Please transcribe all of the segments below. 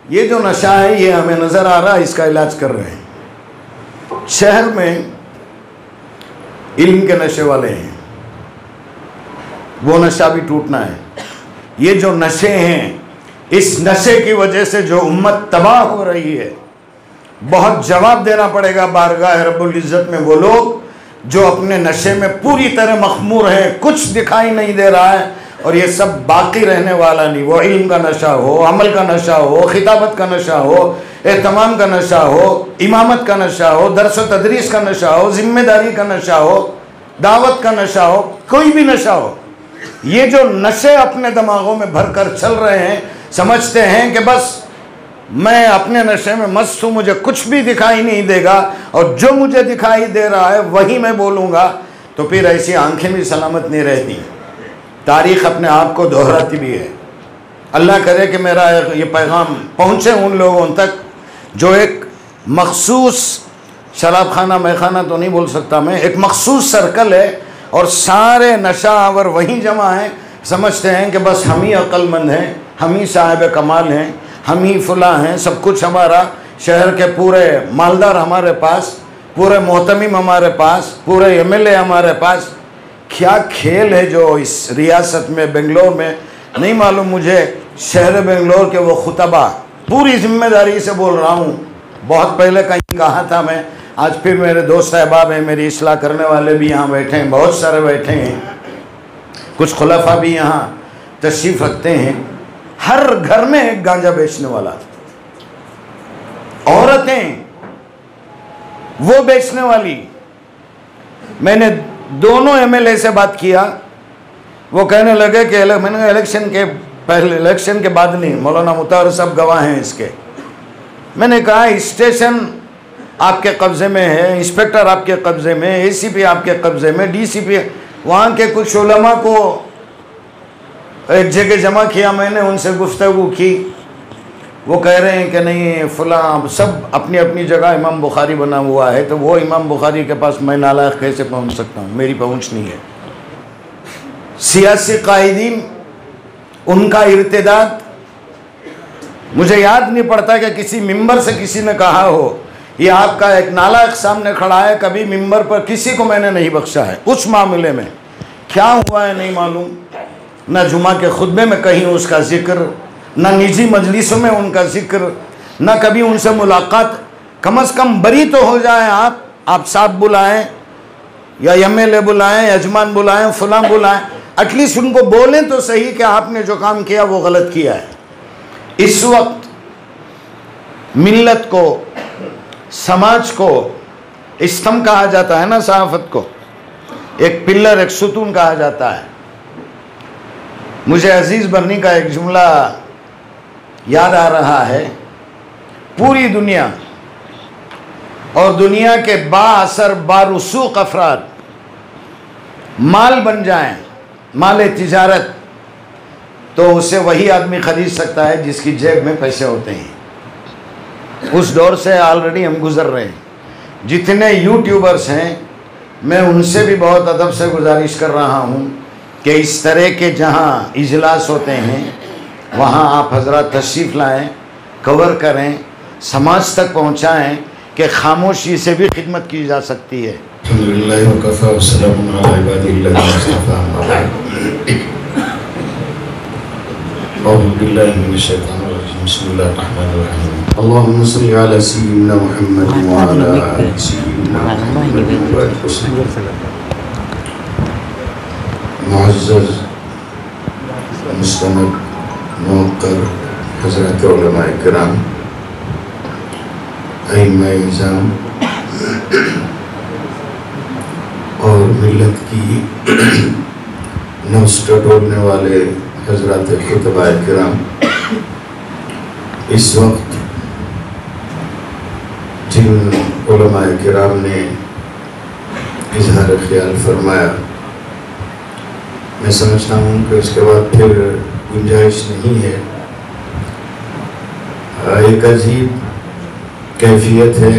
ये जो नशा है ये हमें नज़र आ रहा है, इसका इलाज कर रहे हैं। शहर में इल्म के नशे वाले हैं, वो नशा भी टूटना है। ये जो नशे हैं, इस नशे की वजह से जो उम्मत तबाह हो रही है, बहुत जवाब देना पड़ेगा बारगाह रब्बुल इज़्ज़त में। वो लोग जो अपने नशे में पूरी तरह मखमूर हैं, कुछ दिखाई नहीं दे रहा है, और ये सब बाकी रहने वाला नहीं। वो इल्म का नशा हो, अमल का नशा हो, खिताबत का नशा हो, एहतमाम का नशा हो, इमामत का नशा हो, दर्स व तदरीस का नशा हो, जिम्मेदारी का नशा हो, दावत का नशा हो, कोई भी नशा हो, ये जो नशे अपने दिमागों में भरकर चल रहे हैं, समझते हैं कि बस मैं अपने नशे में मस्त हूँ, मुझे कुछ भी दिखाई नहीं देगा, और जो मुझे दिखाई दे रहा है वही मैं बोलूँगा। तो फिर ऐसी आंखें भी सलामत नहीं रहती, तारीख़ अपने आप को दोहराती भी है। अल्लाह करे कि मेरा ये पैगाम पहुँचे उन लोगों तक जो एक मखसूस शराब खाना मैखाना तो नहीं बोल सकता मैं, एक मखसूस सर्कल है और सारे नशा आवर वहीं जमा हैं। समझते हैं कि बस हम ही अक्लमंद हैं, हम ही साहिब कमाल हैं, हम ही फुला हैं, सब कुछ हमारा, शहर के पूरे मालदार हमारे पास, पूरे मोहतमिम हमारे पास, पूरे एमएलए हमारे पास। क्या खेल है जो इस रियासत में, बेंगलोर में, नहीं मालूम मुझे, शहर बेंगलोर के वो खुतबा, पूरी जिम्मेदारी से बोल रहा हूँ, बहुत पहले कहीं कहा था मैं, आज फिर मेरे दोस्त अहबाब हैं, मेरी इस्लाह करने वाले भी यहाँ बैठे हैं, बहुत सारे बैठे हैं, कुछ खुलफा भी यहाँ तशरीफ़ रखते हैं। हर घर में एक गांजा बेचने वाला, औरतें वो बेचने वाली। मैंने दोनों एमएलए से बात किया, वो कहने लगे कि मैंने इलेक्शन के पहले, इलेक्शन के बाद नहीं, मौलाना मुताहर सब गवाह हैं इसके। मैंने कहा स्टेशन आपके कब्ज़े में है, इंस्पेक्टर आपके कब्ज़े में, एसीपी आपके कब्ज़े में, डीसीपी, वहाँ के कुछ उलमा को एक जगह जमा किया, मैंने उनसे गुफ्तगू की, वो कह रहे हैं कि नहीं फला, सब अपनी अपनी जगह इमाम बुखारी बना हुआ है, तो वो इमाम बुखारी के पास मैं नालायक कैसे पहुँच सकता हूँ, मेरी पहुँच नहीं है। सियासी कायदीन, उनका इर्तिदाद, मुझे याद नहीं पड़ता कि किसी मिंबर से किसी ने कहा हो ये आपका एक नालायक सामने खड़ा है, कभी मिंबर पर किसी को मैंने नहीं बख्शा है। उस मामले में क्या हुआ है नहीं मालूम, न जुमा के खुतबे में कहीं उसका जिक्र, न निजी मजलिसों में उनका जिक्र, न कभी उनसे मुलाकात। कम से कम बरी तो हो जाए आप साहब बुलाएं या एमएलए बुलाएं, यजमान बुलाएं, फलां बुलाएं, एटलीस्ट उनको बोलें तो सही कि आपने जो काम किया वो गलत किया है। इस वक्त मिल्लत को, समाज को स्तंभ कहा जाता है ना, सहाफत को एक पिल्लर, एक सुतून कहा जाता है। मुझे अजीज़ बर्नी का एक जुमला याद आ रहा है, पूरी दुनिया और दुनिया के बाअसर बारुसूक अफराद माल बन जाएं, माल तिजारत, तो उसे वही आदमी खरीद सकता है जिसकी जेब में पैसे होते हैं। उस दौर से ऑलरेडी हम गुज़र रहे हैं। जितने यूट्यूबर्स हैं, मैं उनसे भी बहुत अदब से गुजारिश कर रहा हूँ कि इस तरह के जहाँ इजलास होते हैं वहाँ आप हजरत तशरीफ़ लाएँ, कवर करें, समाज तक पहुँचाएँ कि खामोशी से भी खिदमत की जा सकती है। अल्लाहुम्मा सल्ली अला सय्यिदिना मुहम्मद व अला आलि सय्यिदिना मुहम्मद। मुअज़्ज़ज़ मुस्तनद मुवक्कर हज़रत उलमाए किराम, अइम्माए इज़ाम और मिल्लत की नफ्स टटोलने वाले हज़रत खुतबाए किराम, इस वक्त जिन उलमाए किराम ने इजहार ख्याल फरमाया, मैं समझता हूँ कि उसके बाद फिर गुंजाइश नहीं है। एक अजीब कैफियत है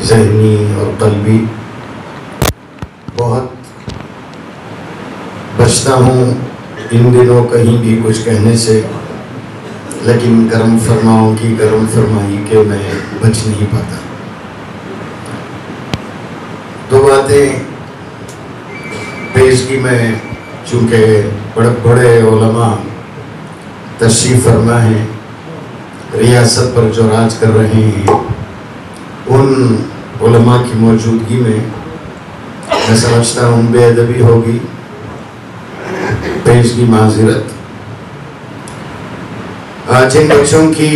ज़हनी और क़ल्बी, बहुत बचता हूँ इन दिनों कहीं भी कुछ कहने से, लेकिन गर्म फरमाओं की गर्म फरमाई के मैं बच नहीं पाता। दो बातें पेश की मैं, चूँकि बड़े बड़े उलमा तशरीफ़ फरमा हैं, रियासत पर जो राज कर रहे हैं, उन उलमा की मौजूदगी में मैं समझता हूँ बेअदबी होगी, पेश की माज़रत। जिन बच्चों की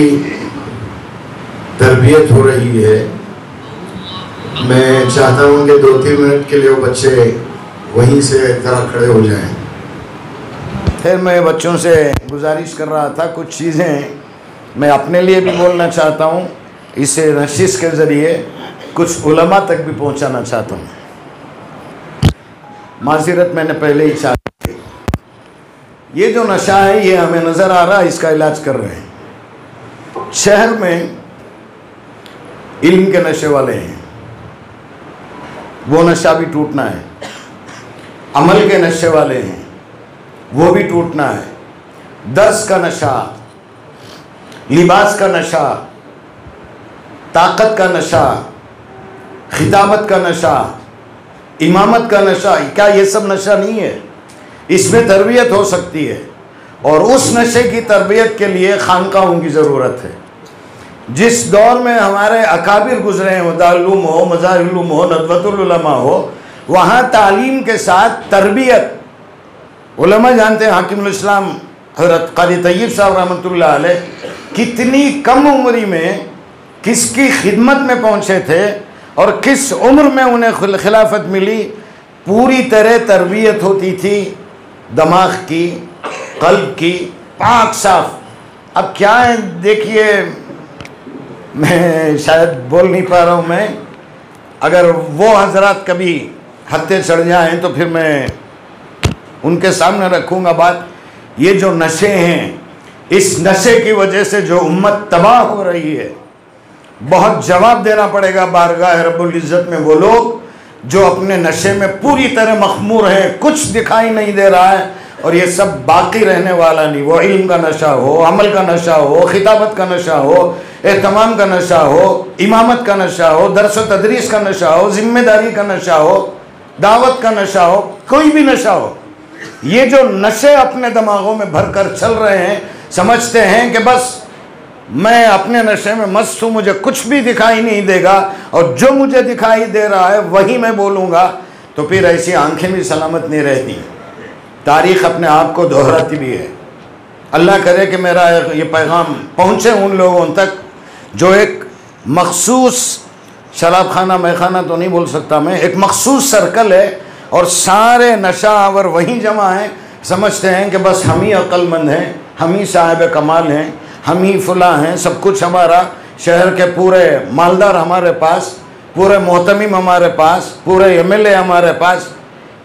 तरबियत हो रही है, मैं चाहता हूँ कि 2-3 मिनट के लिए वो बच्चे वहीं से जरा खड़े हो जाएं। फिर मैं बच्चों से गुजारिश कर रहा था, कुछ चीज़ें मैं अपने लिए भी बोलना चाहता हूँ, इसे नशिश के ज़रिए कुछ उलमा तक भी पहुँचाना चाहता हूँ। माज़रत मैंने पहले ही चाह दी। ये जो नशा है ये हमें नज़र आ रहा है, इसका इलाज कर रहे हैं। शहर में इल्म के नशे वाले हैं, वो नशा भी टूटना है। अमल के नशे वाले हैं, वो भी टूटना है। दर्स का नशा, लिबास का नशा, ताकत का नशा, खिताबत का नशा, इमामत का नशा, क्या ये सब नशा नहीं है? इसमें तरबियत हो सकती है, और उस नशे की तरबियत के लिए खानकाहों की ज़रूरत है। जिस दौर में हमारे अकाबिर गुजरे हैं, दारुल उलूम हो, मज़ाहिरुल उलूम हो, नदवतुल उलमा हो, वहाँ तालीम के साथ तरबियत, उलमा जानते हैं हाकिमुल इस्लाम हज़रत क़ारी तय्यब साहब रहमतुल्लाह अलैह कितनी कम उम्री में किसकी खिदमत में पहुँचे थे और किस उम्र में उन्हें खिलाफत मिली। पूरी तरह तरबियत होती थी दिमाग की, कल्ब की, पाक साफ। अब क्या है देखिए, मैं शायद बोल नहीं पा रहा हूँ, मैं अगर वो हजरात कभी हत्ते चढ़ जाएँ तो फिर मैं उनके सामने रखूँगा बात। ये जो नशे हैं, इस नशे की वजह से जो उम्मत तबाह हो रही है, बहुत जवाब देना पड़ेगा बारगाह रब्बुल इज़्ज़त में। वो लोग जो अपने नशे में पूरी तरह मखमूर हैं, कुछ दिखाई नहीं दे रहा है, और ये सब बाकी रहने वाला नहीं। वो इल्म का नशा हो, अमल का नशा हो, खिताबत का नशा हो, एहतमाम का नशा हो, इमामत का नशा हो, दर्स व तदरीस का नशा हो, जिम्मेदारी का नशा हो, दावत का नशा हो, कोई भी नशा हो, ये जो नशे अपने दिमागों में भरकर चल रहे हैं, समझते हैं कि बस मैं अपने नशे में मस्त हूँ, मुझे कुछ भी दिखाई नहीं देगा, और जो मुझे दिखाई दे रहा है वही मैं बोलूँगा। तो फिर ऐसी आंखें भी सलामत नहीं रहती, तारीख़ अपने आप को दोहराती भी है। अल्लाह करे कि मेरा ये पैगाम पहुँचे उन लोगों तक जो एक मखसूस शराब खाना, मैखाना तो नहीं बोल सकता मैं, एक मखसूस सर्कल है और सारे नशा आवर वहीं जमा हैं। समझते हैं कि बस हम ही अक्लमंद हैं, हम ही साहिब कमाल हैं, हम ही फुला हैं, सब कुछ हमारा, शहर के पूरे मालदार हमारे पास, पूरे मोहतमिम हमारे पास, पूरे एमएलए हमारे पास।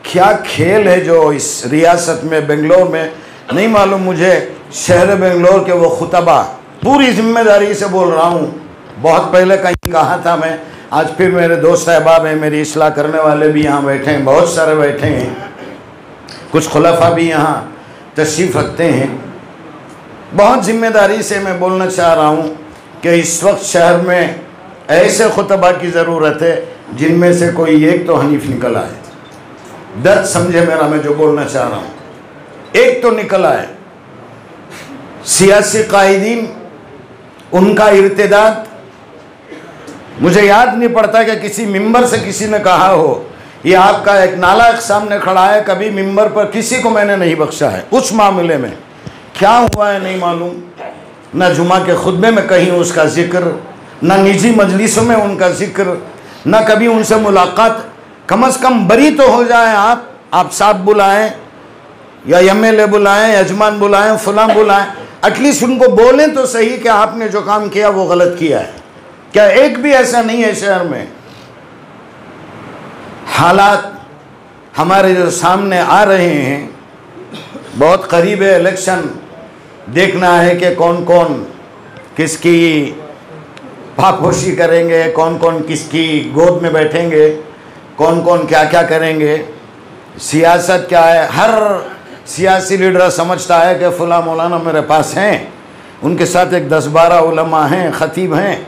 क्या खेल है जो इस रियासत में, बेंगलोर में, नहीं मालूम मुझे, शहर बेंगलोर के वो खुतबा, पूरी जिम्मेदारी से बोल रहा हूँ, बहुत पहले कहीं कहा था मैं, आज फिर मेरे दोस्त अहबाब हैं, मेरी इस्लाह करने वाले भी यहाँ बैठे हैं, बहुत सारे बैठे हैं, कुछ खुलफा भी यहाँ तशरीफ़ रखते हैं। बहुत ज़िम्मेदारी से मैं बोलना चाह रहा हूँ कि इस वक्त शहर में ऐसे खुतबा की ज़रूरत है जिनमें से कोई एक तो हनीफ निकल आए। दर्द समझे मेरा, मैं जो बोलना चाह रहा हूँ, एक तो निकल आए। सियासी कायदीन, उनका इर्तिदाद, मुझे याद नहीं पड़ता कि किसी मिंबर से किसी ने कहा हो ये आपका एक नालायक सामने खड़ा है, कभी मिंबर पर किसी को मैंने नहीं बख्शा है। उस मामले में क्या हुआ है नहीं मालूम, न जुमा के खुतबे में कहीं उसका जिक्र, न निजी मजलिसों में उनका जिक्र, न कभी उनसे मुलाकात। कम से कम बरी तो हो जाए आप साहब बुलाएं या एमएलए बुलाएं, यजमान बुलाएं, फलां बुलाएं, एटलीस्ट उनको बोलें तो सही कि आपने जो काम किया वो गलत किया है। क्या एक भी ऐसा नहीं है शहर में? हालात हमारे जो सामने आ रहे हैं, बहुत करीब है इलेक्शन, देखना है कि कौन कौन किसकी पापोशी करेंगे, कौन कौन किसकी गोद में बैठेंगे, कौन कौन क्या क्या करेंगे। सियासत क्या है, हर सियासी लीडर समझता है कि फला मौलाना मेरे पास हैं, उनके साथ एक 10-12 उलमा हैं, ख़तीब हैं,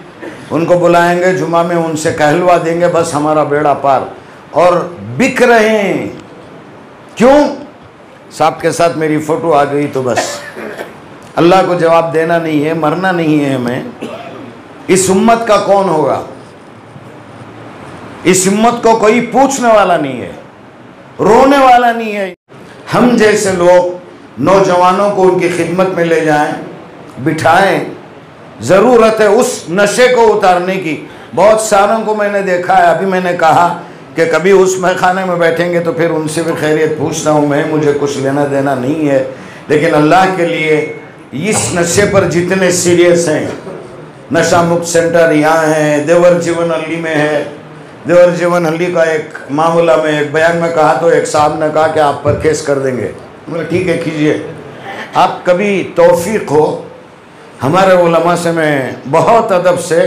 उनको बुलाएंगे जुमा में, उनसे कहलवा देंगे, बस हमारा बेड़ा पार। और बिक रहे हैं, क्यों? साहब के साथ मेरी फ़ोटो आ गई तो बस। अल्लाह को जवाब देना नहीं है, मरना नहीं है हमें। इस उम्मत का कौन होगा? इस उम्मत को कोई पूछने वाला नहीं है, रोने वाला नहीं है। हम जैसे लोग नौजवानों को उनकी खिदमत में ले जाएं, बिठाएं। ज़रूरत है उस नशे को उतारने की। बहुत सारों को मैंने देखा है, अभी मैंने कहा कि कभी उस महखाने में बैठेंगे तो फिर उनसे भी खैरियत पूछता हूँ मैं, मुझे कुछ लेना देना नहीं है, लेकिन अल्लाह के लिए इस नशे पर जितने सीरियस हैं, नशा मुक्त सेंटर यहाँ है, देवर जीवन अली में है। देवर जीवन अली का एक मामला में एक बयान में कहा तो एक साहब ने कहा कि आप पर केस कर देंगे। बोले ठीक है कीजिए। आप कभी तौफीक हो, हमारे उलमा से मैं बहुत अदब से,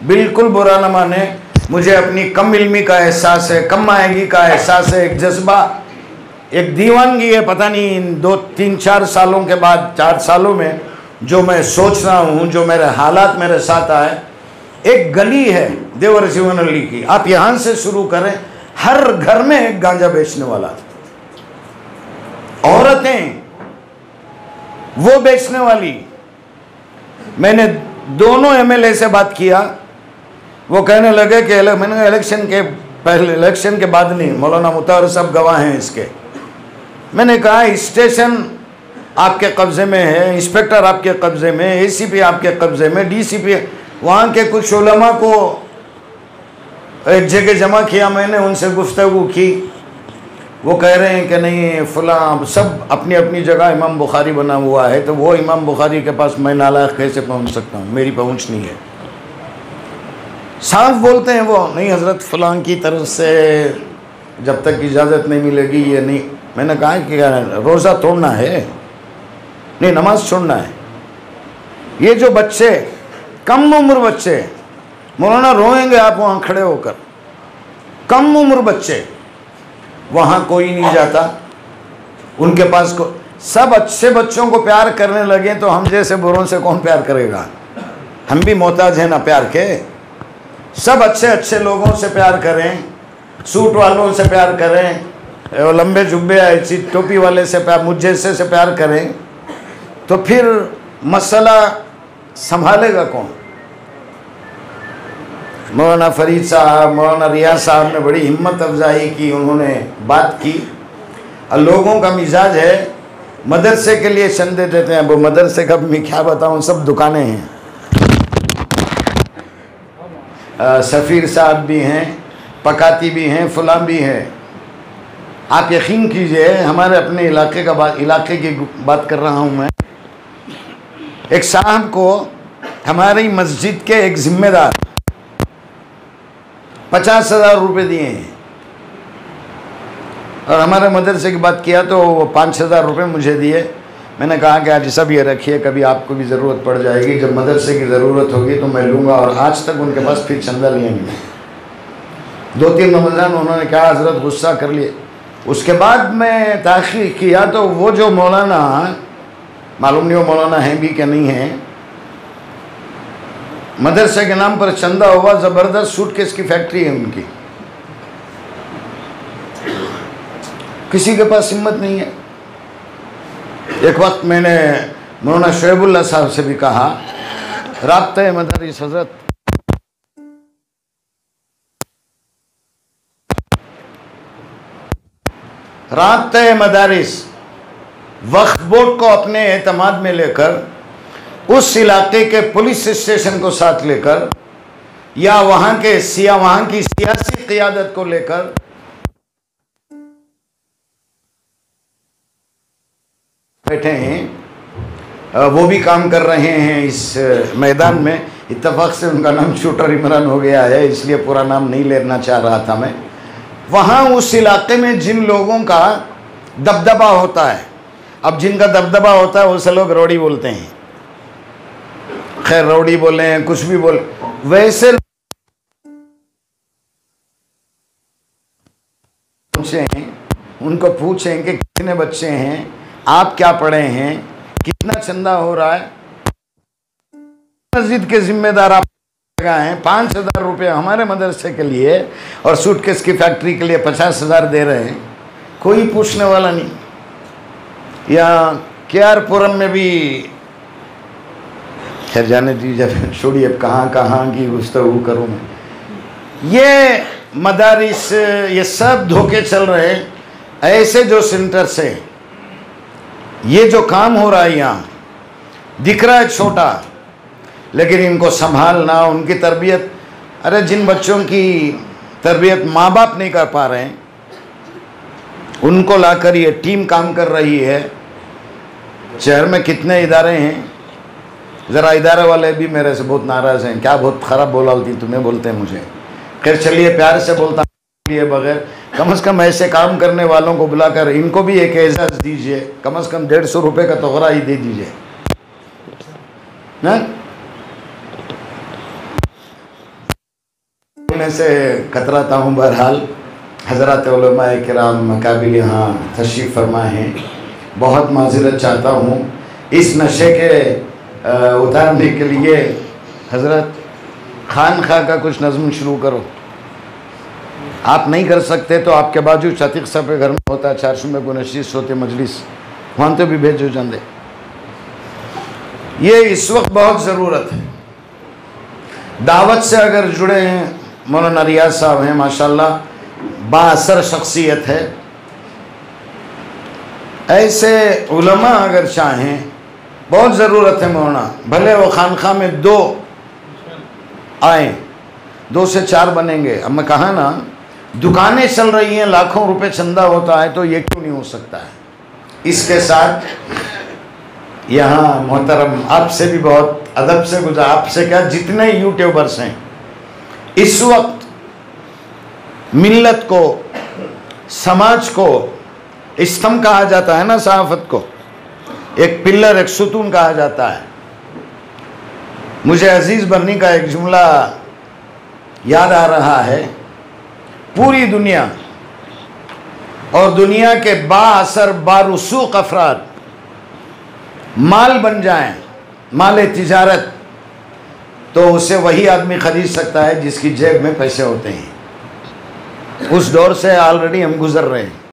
बिल्कुल बुरा न माने, मुझे अपनी कम इल्मी का एहसास है, कम मायगी का एहसास है, एक जज्बा, एक दीवानगी है। पता नहीं इन 2-3-4 सालों के बाद, 4 सालों में जो मैं सोच रहा हूँ, जो मेरे हालात मेरे साथ आए। एक गली है देवर जीवन अली की, आप यहाँ से शुरू करें, हर घर में एक गांजा बेचने वाला, औरतें वो बेचने वाली। मैंने दोनों एमएलए से बात किया, वो कहने लगे कि मैंने इलेक्शन के पहले, इलेक्शन के बाद नहीं, मौलाना मुताहर सब गवाह हैं इसके। मैंने कहा स्टेशन आपके कब्जे में है, इंस्पेक्टर आपके कब्जे में, एसीपी आपके कब्जे में, डीसीपी। वहाँ के कुछ उलमा को एक जगह जमा किया मैंने, उनसे गुफ्तगू की। वो कह रहे हैं कि नहीं फला, सब अपनी अपनी जगह इमाम बुखारी बना हुआ है, तो वो इमाम बुखारी के पास मैं नालायक कैसे पहुँच सकता हूँ, मेरी पहुँच नहीं है। साफ बोलते हैं वो, नहीं हज़रत फलां की तरफ से जब तक इजाज़त नहीं मिलेगी ये नहीं। मैंने कहा कि रोज़ा तोड़ना है, नहीं नमाज छोड़ना है। ये जो बच्चे, कम उम्र बच्चे, मौलाना रोएंगे आप वहाँ खड़े होकर, कम उम्र बच्चे, वहाँ कोई नहीं जाता उनके पास को। सब अच्छे बच्चों को प्यार करने लगे तो हम जैसे बुरों से कौन प्यार करेगा? हम भी मोहताज हैं ना प्यार के। सब अच्छे अच्छे लोगों से प्यार करें, सूट वालों से प्यार करें, लंबे जुब्बे ऐसी टोपी वाले से प्यार, मुझ जैसे से प्यार करें, तो फिर मसला संभालेगा कौन? मौलाना फरीद साहब, मौलाना रियाज साहब ने बड़ी हिम्मत अफजाई की, उन्होंने बात की। और लोगों का मिजाज है मदरसे के लिए चंदे देते हैं, वो मदरसे का मैं क्या बताऊं, सब दुकानें हैं। सफ़ीर साहब भी हैं, पकाती भी हैं, फुला भी हैं। आप यकीन कीजिए, हमारे अपने इलाके की बात कर रहा हूँ मैं। एक साहब को हमारी मस्जिद के एक जिम्मेदार 50,000 रुपये दिए हैं, और हमारे मदरसे की बात किया तो वो 5,000 रुपये मुझे दिए। मैंने कहा कि आज सब ये रखिए, कभी आपको भी ज़रूरत पड़ जाएगी, जब मदरसे की ज़रूरत होगी तो मैं लूँगा। और आज तक उनके पास फिर चंदा लिया नहीं। 2-3 रमज़ान उन्होंने कहा हज़रत गुस्सा कर लिए। उसके बाद मैं तहक़ीक़ किया तो वो जो मौलाना, मालूम नहीं वो मौलाना हैं भी क्या नहीं हैं, मदरसे के नाम पर चंदा हुआ, ज़बरदस्त सूटकेस की फैक्ट्री है उनकी। किसी के पास हिम्मत नहीं है। एक वक्त मैंने मौलाना शोएबुल्लाह साहब से भी कहा, राब्ता मदारिस हज़रत, राब्ता मदारिस वक्फ बोर्ड को अपने एतमाद में लेकर, उस इलाके के पुलिस स्टेशन को साथ लेकर, या वहाँ की सियासी क़ियादत को लेकर बैठे हैं। वो भी काम कर रहे हैं इस मैदान में। इत्तफाक से उनका नाम शूटर इमरान हो गया है, इसलिए पूरा नाम नहीं लेना चाह रहा था मैं। वहाँ उस इलाके में जिन लोगों का दबदबा होता है, अब जिनका दबदबा होता है उसे लोग रौड़ी बोलते हैं, खैर रौड़ी बोले कुछ भी बोले, वैसे उनको पूछें कि कितने बच्चे हैं, आप क्या पढ़े हैं, कितना चंदा हो रहा है, मस्जिद के जिम्मेदार आप हैं, 5,000 रुपये हमारे मदरसे के लिए और सूटकेस की फैक्ट्री के लिए 50,000 दे रहे हैं, कोई पूछने वाला नहीं। या केआरपुरम में भी, खैर जाने दीजिए, छोड़िए अब कहाँ की गुफ्तगू करूँ मैं। ये मदारिस, ये सब धोखे चल रहे हैं। ऐसे जो सेंटर से ये जो काम हो रहा है, यहाँ दिख रहा है छोटा, लेकिन इनको संभालना, उनकी तरबियत, अरे जिन बच्चों की तरबियत माँ बाप नहीं कर पा रहे हैं, उनको लाकर ये टीम काम कर रही है। शहर में कितने इदारे हैं, ज़रा इदारे वाले भी मेरे से बहुत नाराज़ हैं, क्या बहुत ख़राब बोला होती तुम्हें, बोलते हैं मुझे। खैर चलिए, प्यार से बोलता लिए बगैर, कम से कम ऐसे काम करने वालों को बुलाकर इनको भी एक एजाज़ दीजिए, कम से कम 150 रुपये का तोहरा ही दे दीजिए ना। मैं से कतराता हूँ। बहरहाल हज़रत उलमाए किराम मकाबिल यहाँ तशरीफ़ फरमा हैं, बहुत माज़रत चाहता हूँ इस नशे के उतारने के लिए। हज़रत खान खा का कुछ नज़्म शुरू करो। आप नहीं कर सकते तो आपके बाजू चतिक साहब के घर में होता है, 400 में को नशीस होते मजलिस, वहाँ तो भी भेजो जाते। ये इस वक्त बहुत ज़रूरत है। दावत से अगर जुड़े हैं, मौलाना रियाज साहब हैं, माशाल्लाह बाअसर शख्सियत है। ऐसे उलमा अगर चाहें, बहुत ज़रूरत है मौलाना, भले वो खानखा में 2 आए, 2 से 4 बनेंगे। अब मैं कहा ना, दुकानें चल रही हैं, लाखों रुपए चंदा होता है, तो ये क्यों नहीं हो सकता है। इसके साथ यहाँ मोहतरम आपसे भी बहुत अदब से गुजार, आपसे क्या, जितने यूट्यूबर्स हैं इस वक्त मिल्लत को, समाज को स्तंभ कहा जाता है ना, सहाफत को एक पिल्लर, एक सुतून कहा जाता है। मुझे अजीज़ बर्नी का एक जुमला याद आ रहा है। पूरी दुनिया और दुनिया के बाअसर बारुसूक अफराद माल बन जाएं, माल तिजारत, तो उसे वही आदमी खरीद सकता है जिसकी जेब में पैसे होते हैं। उस दौर से ऑलरेडी हम गुजर रहे हैं।